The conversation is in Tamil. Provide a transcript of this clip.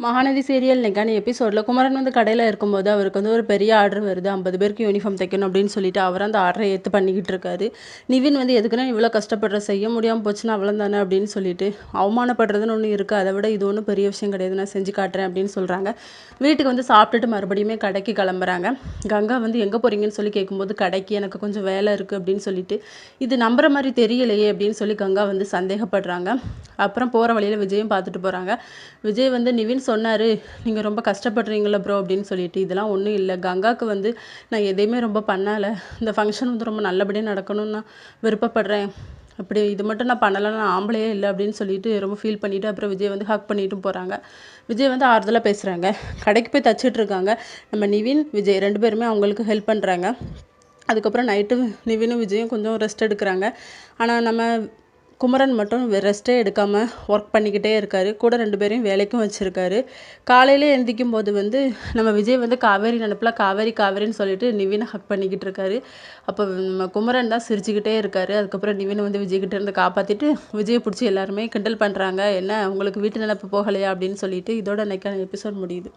மகாநதி சீரியல் இன்னைக்கான எபிசோடில் குமரன் வந்து கடையில் இருக்கும்போது அவருக்கு வந்து ஒரு பெரிய ஆர்டர் வருது. 50 பேருக்கு யூனிஃபார்ம் தைக்கணும் அப்படின்னு சொல்லிட்டு அவர் அந்த ஆர்டரை ஏற்று பண்ணிக்கிட்டு இருக்காரு. நிவின் வந்து எதுக்குன்னா இவ்வளோ கஷ்டப்படுற செய்ய முடியாமல் போச்சுன்னா அவ்வளோ தானே அப்படின்னு சொல்லிட்டு அவமானப்படுறதுன்னு ஒன்று இருக்குது. அதை விட இது ஒன்றும் பெரிய விஷயம் கிடையாது, நான் செஞ்சு காட்டுறேன் அப்படின்னு சொல்கிறாங்க. வீட்டுக்கு வந்து சாப்பிட்டுட்டு மறுபடியுமே கடைக்கு கிளம்புறாங்க. கங்கா வந்து எங்கே போகிறீங்கன்னு சொல்லி கேட்கும்போது கடைக்கு எனக்கு கொஞ்சம் வேலை இருக்குது அப்படின்னு சொல்லிட்டு இது நம்புற மாதிரி தெரியலையே அப்படின்னு சொல்லி கங்கா வந்து சந்தேகப்படுறாங்க. அப்புறம் போகிற வழியில் விஜயும் பார்த்துட்டு போகிறாங்க. விஜய் வந்து நிவின் சொன்னார், நீங்கள் ரொம்ப கஷ்டப்படுறீங்களா ப்ரோ அப்படின்னு சொல்லிட்டு. இதெல்லாம் ஒன்றும் இல்லை, கங்காவுக்கு வந்து நான் எதையுமே ரொம்ப பண்ணலை, இந்த ஃபங்க்ஷன் வந்து ரொம்ப நல்லபடியாக நடக்கணும்னு நான் விருப்பப்படுறேன், அப்படி இது மட்டும் நான் பண்ணலைன்னா நான் ஆம்பளையே இல்லை அப்படின்னு சொல்லிட்டு ரொம்ப ஃபீல் பண்ணிவிட்டு அப்புறம் விஜய் வந்து ஹக் பண்ணிட்டும் போகிறாங்க. விஜய் வந்து ஆறுதலாக பேசுகிறாங்க. கடைக்கு போய் தச்சிட்டு இருக்காங்க. நம்ம நிவின் விஜய் 2 பேருமே அவங்களுக்கு ஹெல்ப் பண்ணுறாங்க. அதுக்கப்புறம் நைட்டு நிவினும் விஜயும் கொஞ்சம் ரெஸ்ட் எடுக்கிறாங்க. ஆனால் நம்ம குமரன் மட்டும் ரெஸ்ட்டே எடுக்காமல் ஒர்க் பண்ணிக்கிட்டே இருக்கார். கூட 2 பேரையும் வேலைக்கும் வச்சுருக்காரு. காலையிலே எழுந்திக்கும் போது வந்து நம்ம விஜய் வந்து காவேரி நினப்பில் காவேரி காவேரின்னு சொல்லிட்டு நிவினை ஹக் பண்ணிக்கிட்டு இருக்காரு. அப்போ நம்ம குமரன் தான் சிரிச்சுக்கிட்டே இருக்கார். அதுக்கப்புறம் நிவினை வந்து விஜய்கிட்ட இருந்து காப்பாற்றிட்டு விஜயை பிடிச்சி எல்லாருமே கிண்டல் பண்ணுறாங்க. என்ன உங்களுக்கு வீட்டு நினப்பு போகலையா அப்படின்னு சொல்லிட்டு. இதோட இன்னைக்கான எபிசோட் முடியுது.